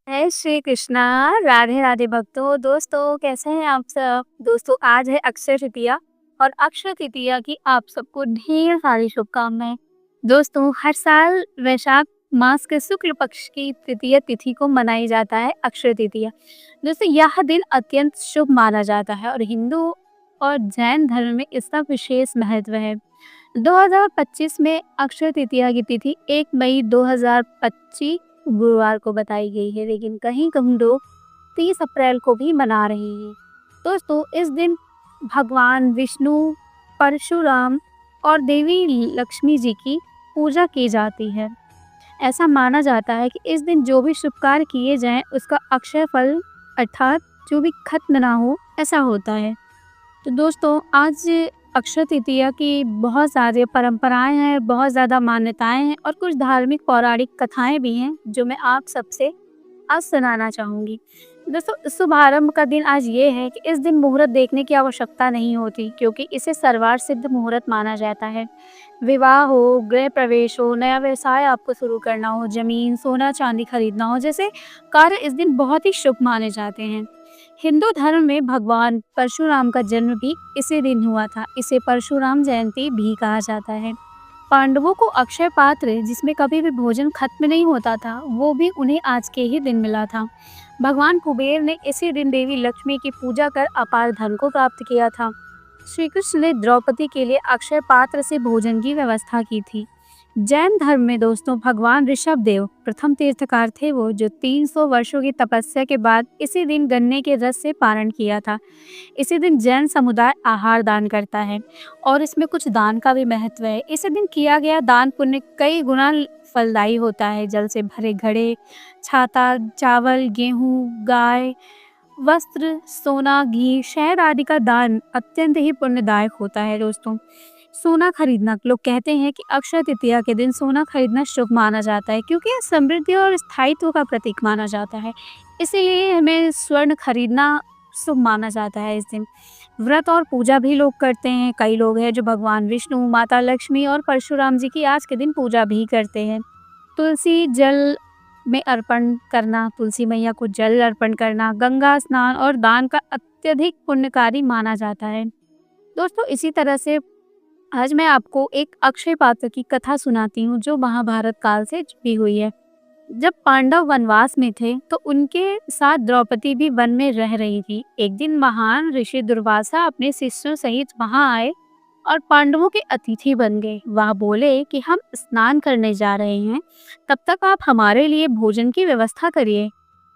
जय श्री कृष्णा। राधे राधे भक्तों। दोस्तों कैसे हैं आप सब। दोस्तों आज है अक्षय तृतीया और अक्षय तृतीया की आप सबको ढेर सारी शुभकामनाएं। दोस्तों हर साल वैशाख मास के शुक्ल पक्ष की तृतीय तिथि को मनाई जाता है अक्षय तृतीया। दोस्तों यह दिन अत्यंत शुभ माना जाता है और हिंदू और जैन धर्म में इसका विशेष महत्व है। 2025 में अक्षय तृतीया की तिथि 1 मई 2025 गुरुवार को बताई गई है, लेकिन कहीं कहीं लोग 30 अप्रैल को भी मना रहे हैं। दोस्तों इस दिन भगवान विष्णु, परशुराम और देवी लक्ष्मी जी की पूजा की जाती है। ऐसा माना जाता है कि इस दिन जो भी शुभ कार्य किए जाएं उसका अक्षय फल अर्थात जो भी खत्म ना हो ऐसा होता है। तो दोस्तों आज अक्षय तृतीया की बहुत सारी परंपराएं हैं, बहुत ज़्यादा मान्यताएं हैं और कुछ धार्मिक पौराणिक कथाएं भी हैं जो मैं आप सबसे आज सुनाना चाहूँगी। दोस्तों शुभारंभ का दिन आज ये है कि इस दिन मुहूर्त देखने की आवश्यकता नहीं होती, क्योंकि इसे सर्वार्थ सिद्ध मुहूर्त माना जाता है। विवाह हो, गृह प्रवेश हो, नया व्यवसाय आपको शुरू करना हो, जमीन, सोना चांदी खरीदना हो, जैसे कार्य इस दिन बहुत ही शुभ माने जाते हैं। हिंदू धर्म में भगवान परशुराम का जन्म भी इसी दिन हुआ था। इसे परशुराम जयंती भी कहा जाता है। पांडवों को अक्षय पात्र जिसमें कभी भी भोजन खत्म नहीं होता था, वो भी उन्हें आज के ही दिन मिला था। भगवान कुबेर ने इसी दिन देवी लक्ष्मी की पूजा कर अपार धन को प्राप्त किया था। श्री कृष्ण ने द्रौपदी के लिए अक्षय पात्र से भोजन की व्यवस्था की थी। जैन धर्म में दोस्तों भगवान ऋषभ देव प्रथम तीर्थकार थे, वो जो 300 वर्षों की तपस्या के बाद इसी दिन गन्ने के रस से पारण किया था। इसी दिन जैन समुदाय आहार दान करता है और इसमें कुछ दान का भी महत्व है। इसी दिन किया गया दान पुण्य कई गुना फलदायी होता है। जल से भरे घड़े, छाता, चावल, गेहूं, गाय, वस्त्र, सोना, घी, शहद आदि का दान अत्यंत ही पुण्यदायक होता है। दोस्तों सोना खरीदना, लोग कहते हैं कि अक्षय तृतीया के दिन सोना खरीदना शुभ माना जाता है, क्योंकि यह समृद्धि और स्थायित्व का प्रतीक माना जाता है। इसीलिए हमें स्वर्ण खरीदना शुभ माना जाता है। इस दिन व्रत और पूजा भी लोग करते हैं। कई लोग हैं जो भगवान विष्णु, माता लक्ष्मी और परशुराम जी की आज के दिन पूजा भी करते हैं। तुलसी जल में अर्पण करना, तुलसी मैया को जल अर्पण करना, गंगा स्नान और दान का अत्यधिक पुण्यकारी माना जाता है। दोस्तों इसी तरह से आज मैं आपको एक अक्षय पात्र की कथा सुनाती हूँ जो महाभारत काल से जुड़ी हुई है। जब पांडव वनवास में थे तो उनके साथ द्रौपदी भी वन में रह रही थी। एक दिन महान ऋषि दुर्वासा अपने शिष्यों सहित वहां आए और पांडवों के अतिथि बन गए। वह बोले कि हम स्नान करने जा रहे हैं, तब तक आप हमारे लिए भोजन की व्यवस्था करिए।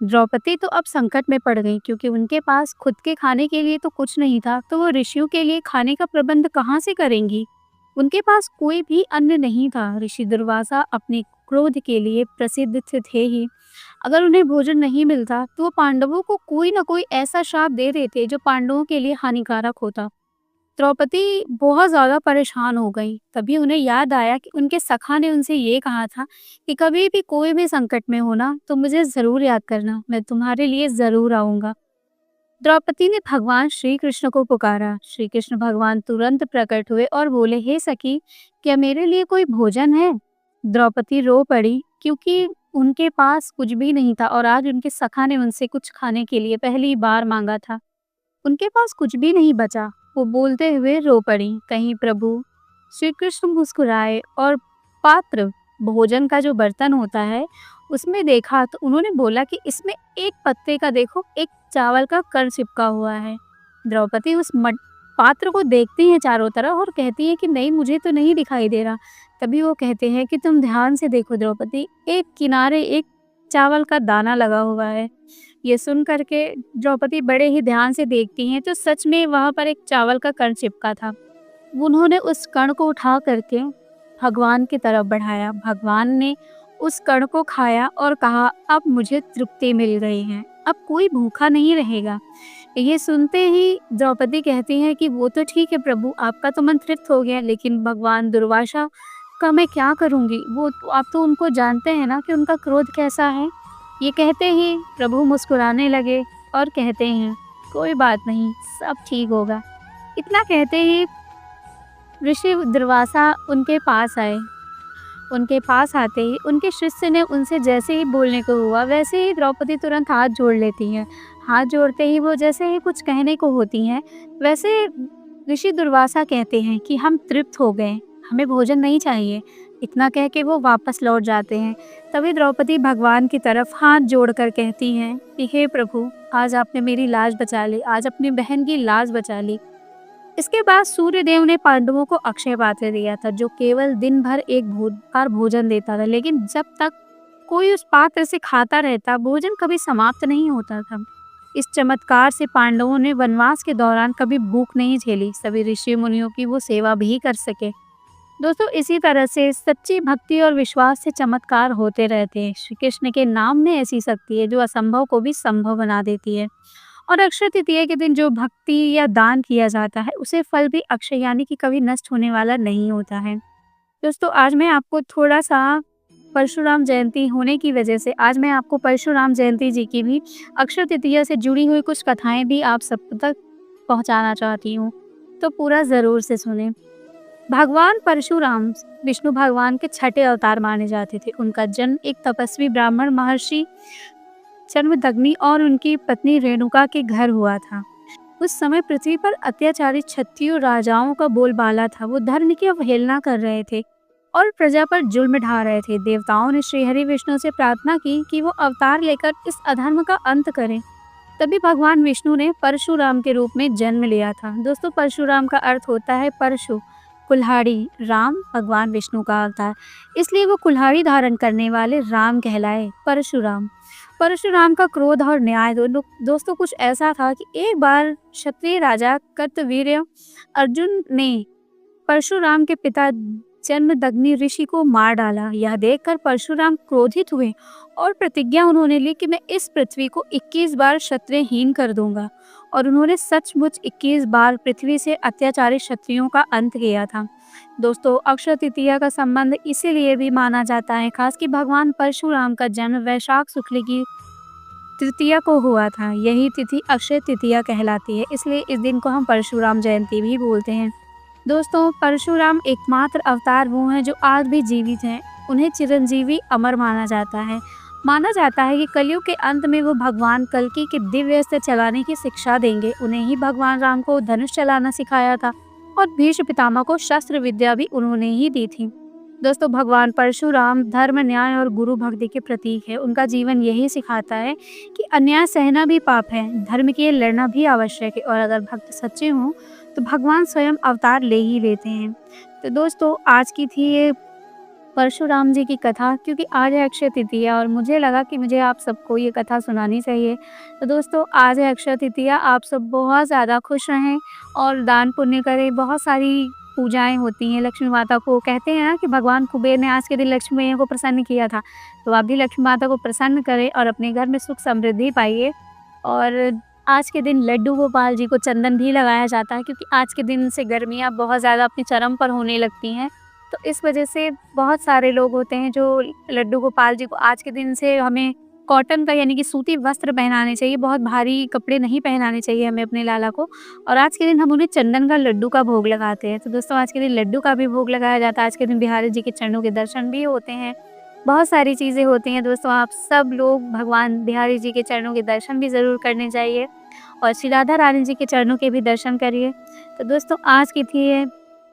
द्रौपदी तो अब संकट में पड़ गई, क्योंकि उनके पास खुद के खाने के लिए तो कुछ नहीं था, तो वो ऋषियों के लिए खाने का प्रबंध कहाँ से करेंगी। उनके पास कोई भी अन्न नहीं था। ऋषि दुर्वासा अपने क्रोध के लिए प्रसिद्ध थे ही। अगर उन्हें भोजन नहीं मिलता तो वो पांडवों को कोई ना कोई ऐसा श्राप दे देते जो पांडवों के लिए हानिकारक होता। द्रौपदी बहुत ज्यादा परेशान हो गई। तभी उन्हें याद आया कि उनके सखा ने उनसे ये कहा था कि कभी भी कोई भी संकट में हो ना तो मुझे जरूर याद करना, मैं तुम्हारे लिए जरूर आऊंगा। द्रौपदी ने भगवान श्री कृष्ण को पुकारा। श्री कृष्ण भगवान तुरंत प्रकट हुए और बोले, हे सखी, क्या मेरे लिए कोई भोजन है। द्रौपदी रो पड़ी, क्योंकि उनके पास कुछ भी नहीं था और आज उनके सखा ने उनसे कुछ खाने के लिए पहली बार मांगा था। उनके पास कुछ भी नहीं बचा। वो बोलते हुए रो पड़ी। कहीं प्रभु श्री कृष्ण मुस्कुराए और पात्र, भोजन का जो बर्तन होता है, उसमें देखा तो उन्होंने बोला कि इसमें एक पत्ते का देखो, एक चावल का कण चिपका हुआ है। द्रौपदी उस पात्र को देखती है चारों तरफ और कहती है कि नहीं, मुझे तो नहीं दिखाई दे रहा। तभी वो कहते हैं कि तुम ध्यान से देखो द्रौपदी, एक किनारे एक चावल का दाना लगा हुआ है। ये सुन करके द्रौपदी बड़े ही ध्यान से देखती हैं तो सच में वहां पर एक चावल का कण चिपका था। उन्होंने उस कण को उठा करके भगवान की तरफ बढ़ाया। भगवान ने उस कण को खाया और कहा, अब मुझे तृप्ति मिल गई है, अब कोई भूखा नहीं रहेगा। ये सुनते ही द्रौपदी कहती है कि वो तो ठीक है प्रभु, आपका तो मन तृप्त हो गया, लेकिन भगवान दुर्वासा का मैं क्या करूंगी। वो आप तो उनको जानते हैं ना कि उनका क्रोध कैसा है। ये कहते ही प्रभु मुस्कुराने लगे और कहते हैं, कोई बात नहीं, सब ठीक होगा। इतना कहते ही ऋषि दुर्वासा उनके पास आए उनके पास आते ही उनके शिष्य ने उनसे जैसे ही बोलने को हुआ वैसे ही द्रौपदी तुरंत हाथ जोड़ लेती हैं। हाथ जोड़ते ही वो जैसे ही कुछ कहने को होती हैं, वैसे ऋषि दुर्वासा कहते हैं कि हम तृप्त हो गए, हमें भोजन नहीं चाहिए। इतना कह के वो वापस लौट जाते हैं। तभी द्रौपदी भगवान की तरफ हाथ जोड़कर कहती हैं कि हे प्रभु, आज आपने मेरी लाज बचा ली, आज अपनी बहन की लाज बचा ली। इसके बाद सूर्यदेव ने पांडवों को अक्षय पात्र दिया था, जो केवल दिन भर एक बार भोजन देता था, लेकिन जब तक कोई उस पात्र से खाता रहता, भोजन कभी समाप्त नहीं होता था। इस चमत्कार से पांडवों ने वनवास के दौरान कभी भूख नहीं झेली, सभी ऋषि मुनियों की वो सेवा भी कर सके। दोस्तों, इसी तरह से सच्ची भक्ति और विश्वास से चमत्कार होते रहते हैं। श्री कृष्ण के नाम में ऐसी शक्ति है जो असंभव को भी संभव बना देती है। और अक्षय तृतीया के दिन जो भक्ति या दान किया जाता है, उसे फल भी अक्षय यानी कि कभी नष्ट होने वाला नहीं होता है। दोस्तों, आज मैं आपको थोड़ा सा परशुराम जयंती होने की वजह से आज मैं आपको परशुराम जयंती जी की भी अक्षय तृतीया से जुड़ी हुई कुछ कथाएं भी आप सब तक पहुंचाना चाहती हूँ, तो पूरा ज़रूर से सुने। भगवान परशुराम विष्णु भगवान के छठे अवतार माने जाते थे। उनका जन्म एक तपस्वी ब्राह्मण महर्षि जमदग्नि और उनकी पत्नी रेणुका के घर हुआ था। उस समय पृथ्वी पर अत्याचारी क्षत्रिय राजाओं का बोलबाला था। वो धर्म की अवहेलना कर रहे थे और प्रजा पर जुल्म ढा रहे थे। देवताओं ने श्रीहरि विष्णु से प्रार्थना की कि वो अवतार लेकर इस अधर्म का अंत करें। तभी भगवान विष्णु ने परशुराम के रूप में जन्म लिया था। दोस्तों, परशुराम का अर्थ होता है परशु, कुल्हाड़ी। राम भगवान विष्णु का अवतार, इसलिए वो कुल्हाड़ी धारण करने वाले राम कहलाए परशुराम। परशुराम का क्रोध और न्याय दोस्तों कुछ ऐसा था कि एक बार क्षत्रिय राजा कर्तवीर्य अर्जुन ने परशुराम के पिता जमदग्नि ऋषि को मार डाला। यह देखकर परशुराम क्रोधित हुए और प्रतिज्ञा उन्होंने ली कि मैं इस पृथ्वी को 21 बार क्षत्रियहीन कर दूंगा। और उन्होंने सचमुच 21 बार पृथ्वी से अत्याचारी क्षत्रियों का अंत किया था। दोस्तों, अक्षय तृतीया का संबंध इसीलिए भी माना जाता है खास कि भगवान परशुराम का जन्म वैशाख शुक्ल की तृतीया को हुआ था। यही तिथि अक्षय तृतीया कहलाती है, इसलिए इस दिन को हम परशुराम जयंती भी बोलते हैं। दोस्तों, परशुराम एकमात्र अवतार वो हैं जो आज भी जीवित हैं। उन्हें चिरंजीवी अमर माना जाता है। माना जाता है कि कलयुग के अंत में वो भगवान कल्कि के दिव्य अस्त्र चलाने की शिक्षा देंगे। उन्हें ही भगवान राम को धनुष चलाना सिखाया था और भीष्म पितामह को शस्त्र विद्या भी उन्होंने ही दी थी। दोस्तों, भगवान परशुराम धर्म, न्याय और गुरु भक्ति के प्रतीक है। उनका जीवन यही सिखाता है कि अन्याय सहना भी पाप है, धर्म के लिए लड़ना भी आवश्यक है, और अगर भक्त सच्चे हों तो भगवान स्वयं अवतार ले ही लेते हैं। तो दोस्तों, आज की थी ये परशुराम जी की कथा, क्योंकि आज है अक्षय तृतीया और मुझे लगा कि मुझे आप सबको ये कथा सुनानी चाहिए। तो दोस्तों, आज है अक्षय तृतीया, आप सब बहुत ज़्यादा खुश रहें और दान पुण्य करें। बहुत सारी पूजाएं होती हैं लक्ष्मी माता को। कहते हैं ना कि भगवान कुबेर ने आज के दिन लक्ष्मी मैया को प्रसन्न किया था, तो आप भी लक्ष्मी माता को प्रसन्न करें और अपने घर में सुख समृद्धि पाइए। और आज के दिन लड्डू गोपाल जी को चंदन भी लगाया जाता है, क्योंकि आज के दिन से गर्मियाँ बहुत ज़्यादा अपने चरम पर होने लगती हैं। तो इस वजह से बहुत सारे लोग होते हैं जो लड्डू गोपाल जी को आज के दिन से हमें कॉटन का यानी कि सूती वस्त्र पहनाने चाहिए, बहुत भारी कपड़े नहीं पहनाने चाहिए हमें अपने लाला को। और आज के दिन हम उन्हें चंदन का लड्डू का भोग लगाते हैं। तो दोस्तों, आज के दिन लड्डू का भी भोग लगाया जाता है। आज के दिन बिहारी जी के चरणों के दर्शन भी होते हैं। बहुत सारी चीज़ें होती हैं। दोस्तों, आप सब लोग भगवान बिहारी जी के चरणों के दर्शन भी ज़रूर करने चाहिए और श्री राधा रानी जी के चरणों के भी दर्शन करिए। तो दोस्तों, आज की थी ये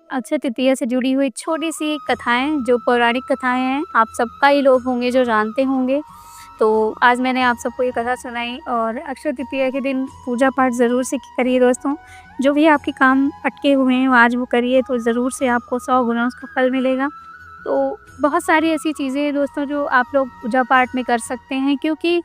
अक्षय तृतीया से जुड़ी हुई छोटी सी कथाएं, जो पौराणिक कथाएं हैं। आप सबका ही लोग होंगे जो जानते होंगे। तो आज मैंने आप सबको ये कथा सुनाई। और अक्षय तृतीया के दिन पूजा पाठ ज़रूर से करिए दोस्तों। जो भी आपके काम अटके हुए हैं आज वो करिए, तो ज़रूर से आपको 100 गुना उसका फल मिलेगा। तो बहुत सारी ऐसी चीज़ें हैं दोस्तों जो आप लोग पूजा पाठ में कर सकते हैं, क्योंकि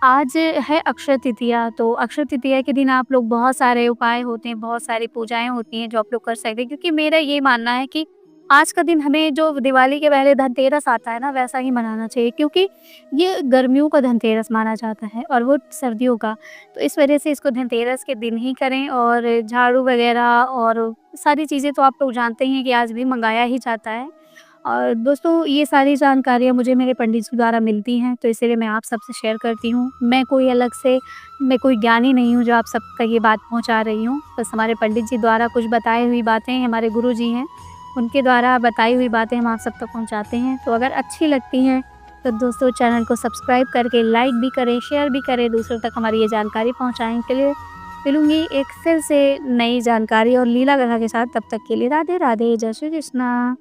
आज है अक्षय तृतीया। तो अक्षय तृतीया के दिन आप लोग बहुत सारे उपाय होते हैं, बहुत सारी पूजाएं होती हैं जो आप लोग कर सकते हैं। क्योंकि मेरा ये मानना है कि आज का दिन हमें जो दिवाली के पहले धनतेरस आता है ना, वैसा ही मनाना चाहिए, क्योंकि ये गर्मियों का धनतेरस माना जाता है और वो सर्दियों का। तो इस वजह से इसको धनतेरस के दिन ही करें। और झाड़ू वगैरह और सारी चीज़ें तो आप लोग जानते ही हैं कि आज भी मंगाया ही जाता है। और दोस्तों, ये सारी जानकारियाँ मुझे मेरे पंडित जी द्वारा मिलती हैं, तो इसीलिए मैं आप सबसे शेयर करती हूँ। मैं कोई ज्ञानी नहीं हूँ जो आप सबका ये बात पहुँचा रही हूँ। बस हमारे पंडित जी द्वारा कुछ बताई हुई बातें, हमारे गुरु जी हैं, उनके द्वारा बताई हुई बातें हम आप सब तक पहुँचाते हैं। तो अगर अच्छी लगती हैं तो दोस्तों चैनल को सब्सक्राइब करके लाइक भी करें, शेयर भी करें, दूसरों तक हमारी ये जानकारी पहुँचाएँ के लिए। मिलूँगी एक फिर से नई जानकारी और लीला कथा के साथ, तब तक के लिए राधे राधे, जय श्री कृष्णा।